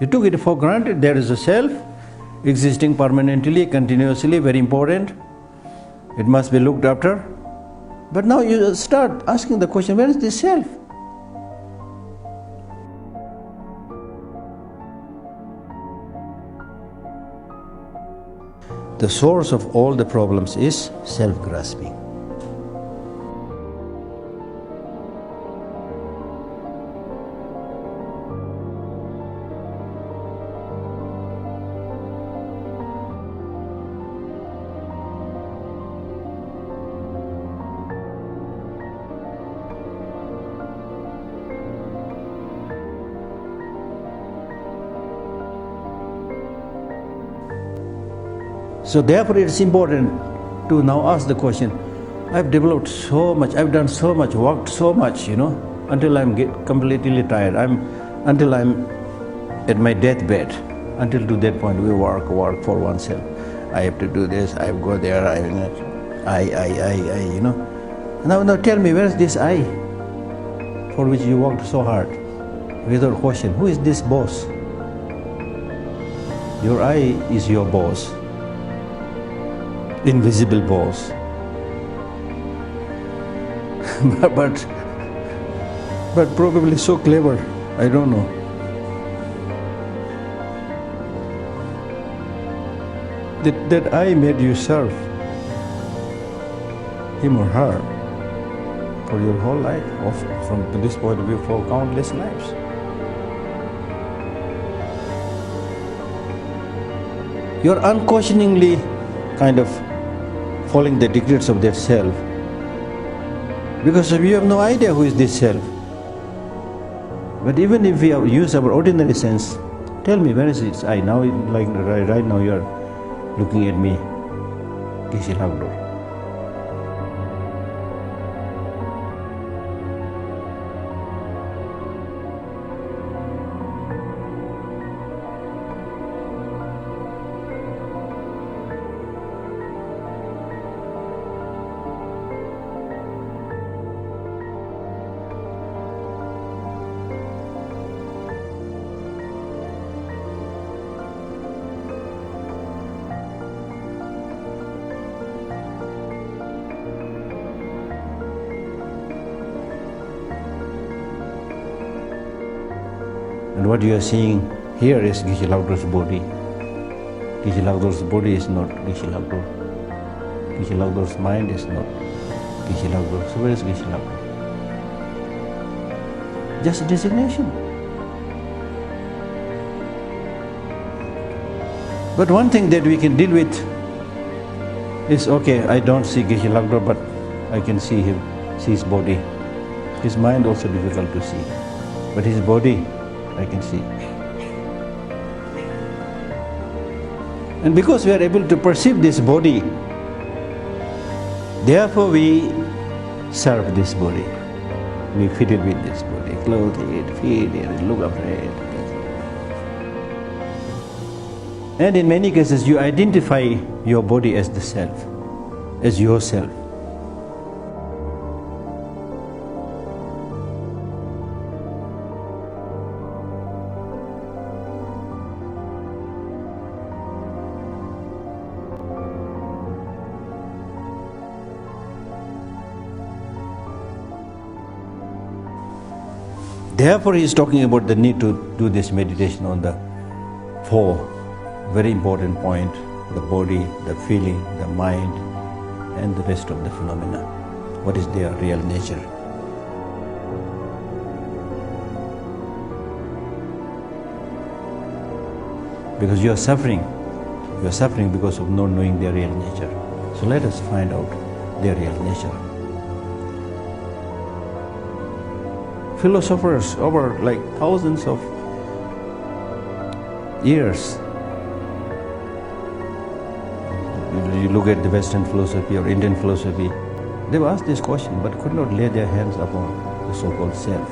You took it for granted. There is a self existing permanently, continuously, very important. It must be looked after. But now you start asking the question, where is this self? The source of all the problems is self-grasping. So therefore it is important to now ask the question, I've developed so much, I've done so much, worked so much, until I'm completely tired. Until I'm at my deathbed. Until to that point we work for oneself. I have to do this, I go there, Now tell me, where is this I for which you worked so hard? Without question, who is this boss? Your I is your boss. Invisible boss. but probably so clever, I don't know. That I made you serve him or her for your whole life, or from this point of view, for countless lives. You're unquestioningly kind of following the dictates of that self, because you have no idea who is this self. But even if we use our ordinary sense, tell me, where is this I? Now, like right now, you are looking at me, Geshe Lhakdor. And what you are seeing here is Geshe Lhakdor's body. Geshe Lhakdor's body is not Geshe Lhakdor. Geshe Lhakdor's mind is not Geshe Lhakdor. So where is Geshe Lhakdor? Just a designation. But one thing that we can deal with is, okay, I don't see Geshe Lhakdor, but I can see him, see his body. His mind also difficult to see, but his body I can see. And because we are able to perceive this body, therefore we serve this body. We feed it with this body, clothe it, feed it, look after it. And in many cases you identify your body as the self, as yourself. Therefore, he is talking about the need to do this meditation on the four very important points: the body, the feeling, the mind, and the rest of the phenomena. What is their real nature? Because you are suffering because of not knowing their real nature. So let us find out their real nature. Philosophers over like thousands of years, you look at the Western philosophy or Indian philosophy, they've asked this question but could not lay their hands upon the so-called self.